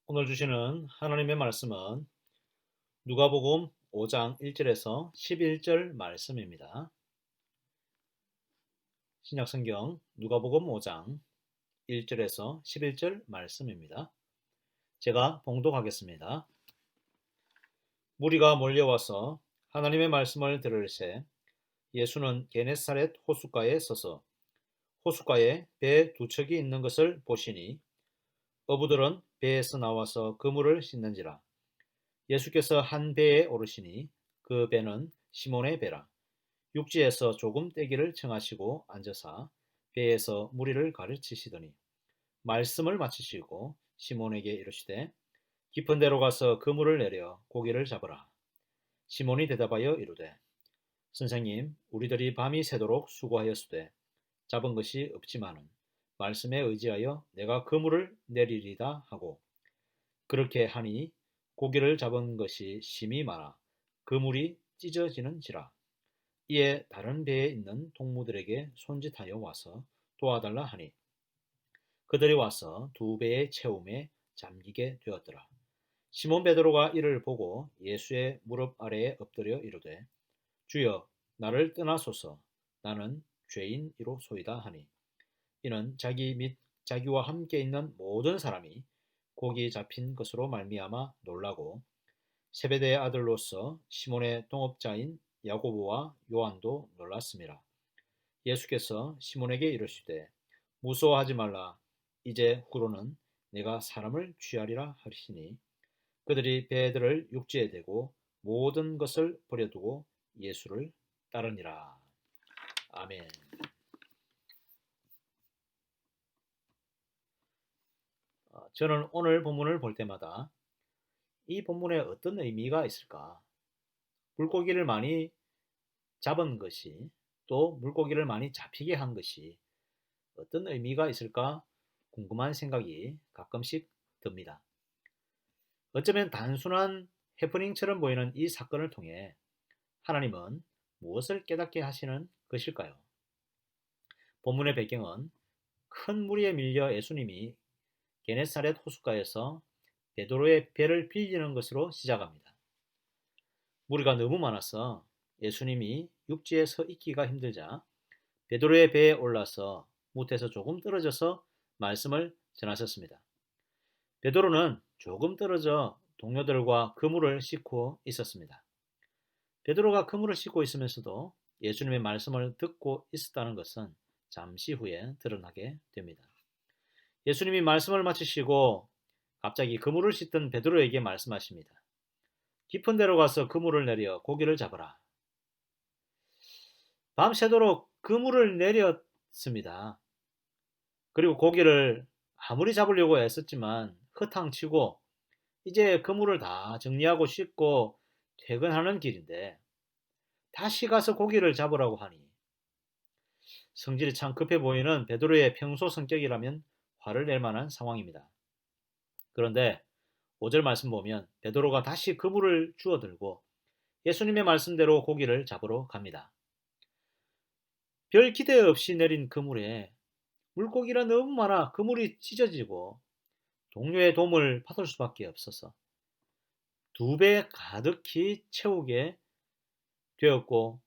오늘 주시는 하나님의 말씀은 누가복음 5장 1절에서 11절 말씀입니다. 신약성경 누가복음 5장 1절에서 11절 말씀입니다. 제가 봉독하겠습니다. 무리가 몰려와서 하나님의 말씀을 들을새 예수는 게네사렛 호숫가에 서서 호숫가에 배 두 척이 있는 것을 보시니 어부들은 배에서 나와서 그물을 씻는지라. 예수께서 한 배에 오르시니 그 배는 시몬의 배라. 육지에서 조금 떼기를 청하시고 앉으사 배에서 무리를 가르치시더니 말씀을 마치시고 시몬에게 이르시되 깊은 데로 가서 그물을 내려 고기를 잡으라. 시몬이 대답하여 이르되 선생님, 우리들이 밤이 새도록 수고하였으되 잡은 것이 없지만은 말씀에 의지하여 내가 그물을 내리리다 하고 그렇게 하니 고기를 잡은 것이 심히 많아 그물이 찢어지는지라. 이에 다른 배에 있는 동무들에게 손짓하여 와서 도와달라 하니 그들이 와서 두 배의 채움에 잠기게 되었더라. 시몬 베드로가 이를 보고 예수의 무릎 아래에 엎드려 이르되 주여, 나를 떠나소서, 나는 죄인이로소이다 하니 이는 자기 및 자기와 함께 있는 모든 사람이 고기 잡힌 것으로 말미암아 놀라고 세베대의 아들로서 시몬의 동업자인 야고보와 요한도 놀랐습니다. 예수께서 시몬에게 이르시되 무서워하지 말라. 이제 후로는 내가 사람을 취하리라 하시니 그들이 배들을 육지에 대고 모든 것을 버려두고 예수를 따르니라. 아멘. 저는 오늘 본문을 볼 때마다 이 본문에 어떤 의미가 있을까? 물고기를 많이 잡은 것이 또 물고기를 많이 잡히게 한 것이 어떤 의미가 있을까 궁금한 생각이 가끔씩 듭니다. 어쩌면 단순한 해프닝처럼 보이는 이 사건을 통해 하나님은 무엇을 깨닫게 하시는 것일까요? 본문의 배경은 큰 무리에 밀려 예수님이 게네사렛 호숫가에서 베드로의 배를 빌리는 것으로 시작합니다. 무리가 너무 많아서 예수님이 육지에 서 있기가 힘들자 베드로의 배에 올라서 못에서 조금 떨어져서 말씀을 전하셨습니다. 베드로는 조금 떨어져 동료들과 그물을 씻고 있었습니다. 베드로가 그물을 씻고 있으면서도 예수님의 말씀을 듣고 있었다는 것은 잠시 후에 드러나게 됩니다. 예수님이 말씀을 마치시고 갑자기 그물을 씻던 베드로에게 말씀하십니다. 깊은 데로 가서 그물을 내려 고기를 잡으라. 밤새도록 그물을 내렸습니다. 그리고 고기를 아무리 잡으려고 애썼지만 허탕치고 이제 그물을 다 정리하고 씻고 퇴근하는 길인데 다시 가서 고기를 잡으라고 하니 성질이 참 급해 보이는 베드로의 평소 성격이라면 화를 낼 만한 상황입니다. 그런데 5절 말씀 보면 베드로가 다시 그물을 주워들고 예수님의 말씀대로 고기를 잡으러 갑니다. 별 기대 없이 내린 그물에 물고기가 너무 많아 그물이 찢어지고 동료의 도움을 받을 수밖에 없어서 두 배 가득히 채우게 되었고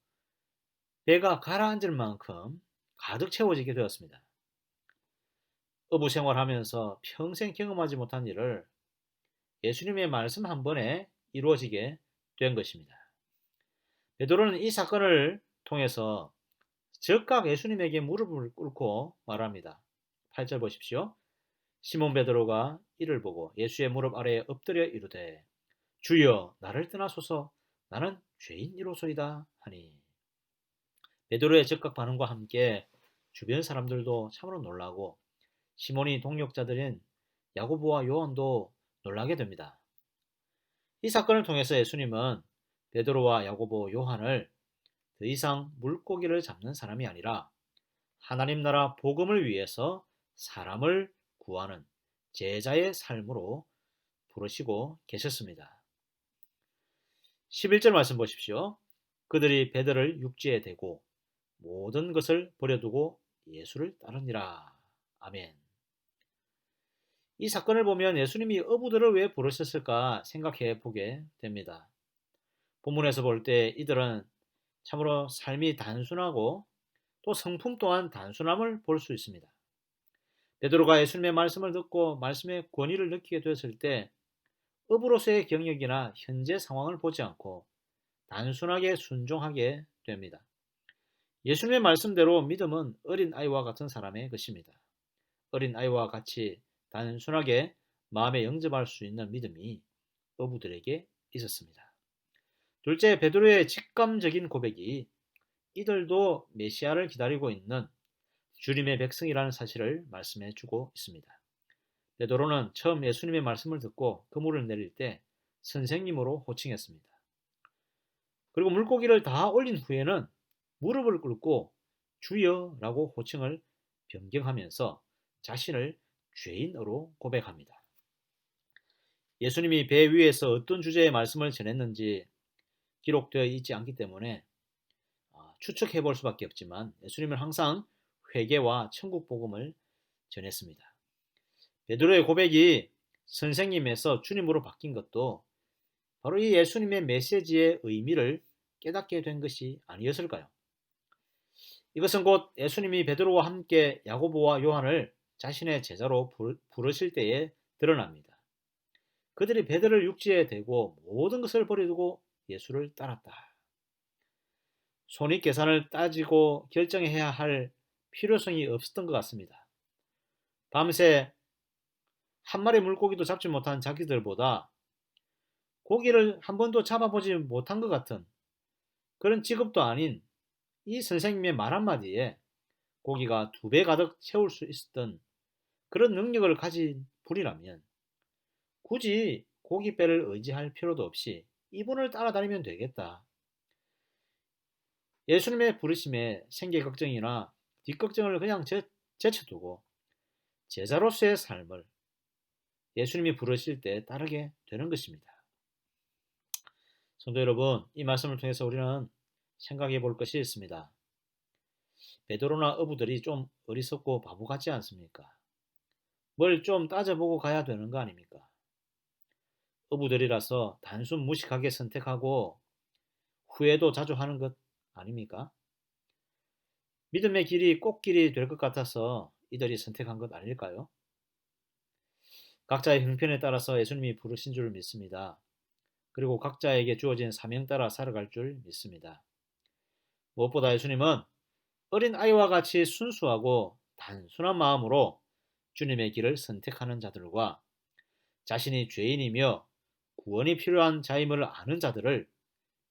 배가 가라앉을 만큼 가득 채워지게 되었습니다. 어부 생활하면서 평생 경험하지 못한 일을 예수님의 말씀 한 번에 이루어지게 된 것입니다. 베드로는 이 사건을 통해서 즉각 예수님에게 무릎을 꿇고 말합니다. 8절 보십시오. 시몬 베드로가 이를 보고 예수의 무릎 아래에 엎드려 이르되 주여, 나를 떠나소서, 나는 죄인이로소이다 하니 베드로의 즉각 반응과 함께 주변 사람들도 참으로 놀라고 시몬이 동력자들인 야고보와 요한도 놀라게 됩니다. 이 사건을 통해서 예수님은 베드로와 야고보, 요한을 더 이상 물고기를 잡는 사람이 아니라 하나님 나라 복음을 위해서 사람을 구하는 제자의 삶으로 부르시고 계셨습니다. 11절 말씀 보십시오. 그들이 배들을 육지에 대고 모든 것을 버려두고 예수를 따르니라. 아멘. 이 사건을 보면 예수님이 어부들을 왜 부르셨을까 생각해 보게 됩니다. 본문에서 볼 때 이들은 참으로 삶이 단순하고 또 성품 또한 단순함을 볼 수 있습니다. 베드로가 예수님의 말씀을 듣고 말씀의 권위를 느끼게 되었을 때 업으로서의 경력이나 현재 상황을 보지 않고 단순하게 순종하게 됩니다. 예수님의 말씀대로 믿음은 어린 아이와 같은 사람의 것입니다. 어린 아이와 같이 단순하게 마음에 영접할 수 있는 믿음이 어부들에게 있었습니다. 둘째, 베드로의 직감적인 고백이 이들도 메시아를 기다리고 있는 주님의 백성이라는 사실을 말씀해 주고 있습니다. 베드로는 처음 예수님의 말씀을 듣고 그물을 내릴 때 선생님으로 호칭했습니다. 그리고 물고기를 다 올린 후에는 무릎을 꿇고 주여라고 호칭을 변경하면서 자신을 죄인으로 고백합니다. 예수님이 배 위에서 어떤 주제의 말씀을 전했는지 기록되어 있지 않기 때문에 추측해 볼 수밖에 없지만 예수님은 항상 회개와 천국 복음을 전했습니다. 베드로의 고백이 선생님에서 주님으로 바뀐 것도 바로 이 예수님의 메시지의 의미를 깨닫게 된 것이 아니었을까요? 이것은 곧 예수님이 베드로와 함께 야고보와 요한을 자신의 제자로 부르실 때에 드러납니다. 그들이 베드로를 육지에 대고 모든 것을 버리고 예수를 따랐다. 손익계산을 따지고 결정해야 할 필요성이 없었던 것 같습니다. 밤새 한 마리 물고기도 잡지 못한 자기들보다 고기를 한 번도 잡아보지 못한 것 같은 그런 직업도 아닌 이 선생님의 말 한마디에 고기가 2배 가득 채울 수 있었던 그런 능력을 가진 분이라면 굳이 고깃배를 의지할 필요도 없이 이분을 따라다니면 되겠다. 예수님의 부르심에 생계 걱정이나 뒷걱정을 그냥 제쳐두고 제자로서의 삶을 예수님이 부르실 때 따르게 되는 것입니다. 성도 여러분, 이 말씀을 통해서 우리는 생각해 볼 것이 있습니다. 베드로나 어부들이 좀 어리석고 바보 같지 않습니까? 뭘 좀 따져보고 가야 되는 거 아닙니까? 어부들이라서 단순 무식하게 선택하고 후회도 자주 하는 것 아닙니까? 믿음의 길이 꽃길이 될 것 같아서 이들이 선택한 것 아닐까요? 각자의 형편에 따라서 예수님이 부르신 줄 믿습니다. 그리고 각자에게 주어진 사명 따라 살아갈 줄 믿습니다. 무엇보다 예수님은 어린 아이와 같이 순수하고 단순한 마음으로 주님의 길을 선택하는 자들과 자신이 죄인이며 구원이 필요한 자임을 아는 자들을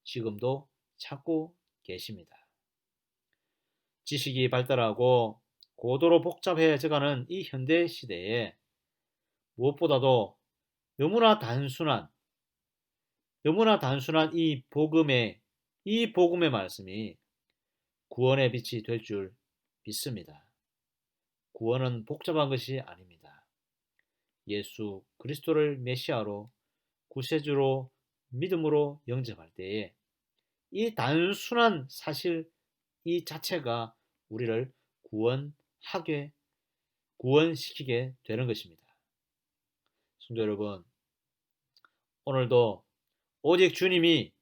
지금도 찾고 계십니다. 지식이 발달하고 고도로 복잡해져가는 이 현대 시대에 무엇보다도 너무나 단순한 이 복음의 말씀이 구원의 빛이 될 줄 믿습니다. 구원은 복잡한 것이 아닙니다. 예수 그리스도를 메시아로 구세주로 믿음으로 영접할 때에 이 단순한 사실 이 자체가 우리를 구원시키게 되는 것입니다. 성도 여러분, 오늘도 오직 주님이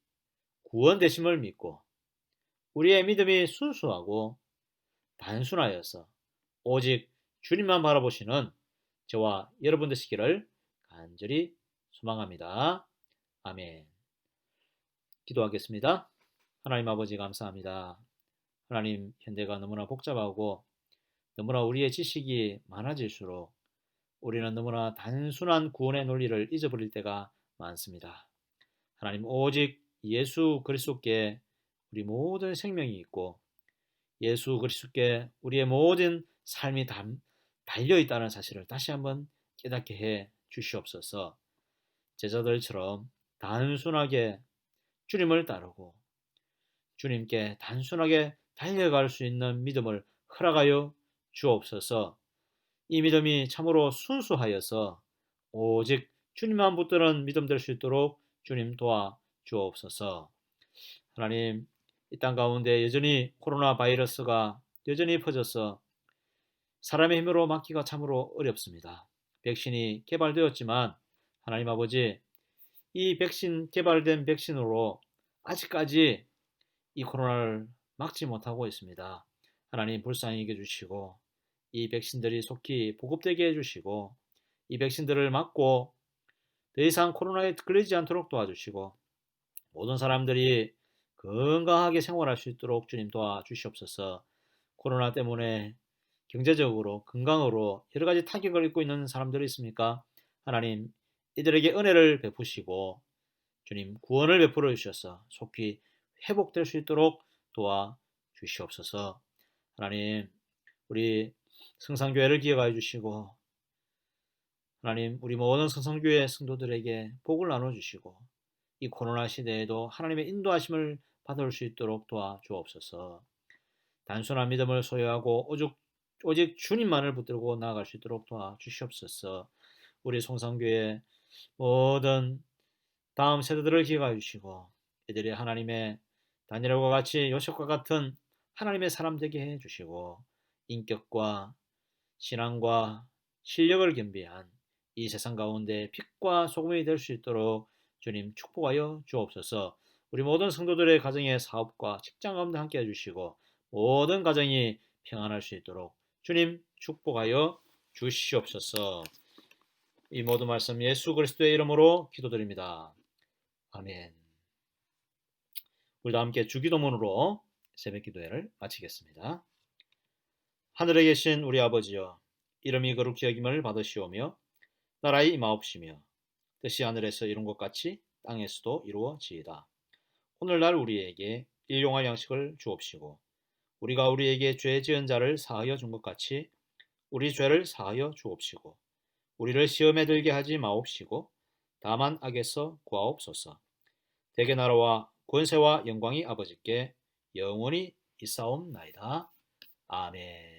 구원 되심을 믿고 우리의 믿음이 순수하고 단순하여서 오직 주님만 바라보시는 저와 여러분 되시기를 간절히 소망합니다. 아멘. 기도하겠습니다. 하나님 아버지 감사합니다. 하나님, 현대가 너무나 복잡하고 너무나 우리의 지식이 많아질수록 우리는 너무나 단순한 구원의 논리를 잊어버릴 때가 많습니다. 하나님, 오직 예수 그리스도께 우리 모든 생명이 있고 예수 그리스도께 우리의 모든 삶이 달려있다는 사실을 다시 한번 깨닫게 해 주시옵소서. 제자들처럼 단순하게 주님을 따르고 주님께 단순하게 달려갈 수 있는 믿음을 허락하여 주옵소서. 이 믿음이 참으로 순수하여서 오직 주님만 붙드는 믿음 될 수 있도록 주님 도와 주옵소서. 하나님, 이 땅 가운데 여전히 코로나 바이러스가 여전히 퍼져서 사람의 힘으로 막기가 참으로 어렵습니다. 백신이 개발되었지만 하나님 아버지, 이 개발된 백신으로 아직까지 이 코로나를 막지 못하고 있습니다. 하나님 불쌍히 여겨주시고 이 백신들이 속히 보급되게 해주시고 이 백신들을 맞고 더 이상 코로나에 걸리지 않도록 도와주시고 모든 사람들이 건강하게 생활할 수 있도록 주님 도와주시옵소서. 코로나 때문에 경제적으로 건강으로 여러 가지 타격을 입고 있는 사람들이 있습니까? 하나님 이들에게 은혜를 베푸시고 주님 구원을 베풀어 주셔서 속히 회복될 수 있도록 도와주시옵소서. 하나님 우리 성산교회를 기억하여 주시고 하나님 우리 모든 성산교회 성도들에게 복을 나눠주시고 이 코로나 시대에도 하나님의 인도하심을 받을 수 있도록 도와주옵소서. 단순한 믿음을 소유하고 오직 주님만을 붙들고 나아갈 수 있도록 도와주시옵소서. 우리 성산교회 모든 다음 세대들을 기억하여 주시고 이들이 하나님의 다니엘과 같이 요셉과 같은 하나님의 사람 되게 해주시고 인격과 신앙과 실력을 겸비한 이 세상 가운데 빛과 소금이 될 수 있도록 주님 축복하여 주옵소서. 우리 모든 성도들의 가정의 사업과 직장 가운데 함께 해주시고 모든 가정이 평안할 수 있도록 주님 축복하여 주시옵소서. 이 모든 말씀 예수 그리스도의 이름으로 기도드립니다. 아멘. 우리 다 함께 주기도문으로 새벽 기도회를 마치겠습니다. 하늘에 계신 우리 아버지여, 이름이 거룩히 여김을 받으시오며 나라의 임하옵시며 뜻이 하늘에서 이룬 것 같이 땅에서도 이루어지이다. 오늘날 우리에게 일용할 양식을 주옵시고 우리가 우리에게 죄 지은 자를 사하여 준 것 같이 우리 죄를 사하여 주옵시고 우리를 시험에 들게 하지 마옵시고 다만 악에서 구하옵소서. 대개 나라와 권세와 영광이 아버지께 영원히 있사옵나이다. 아멘.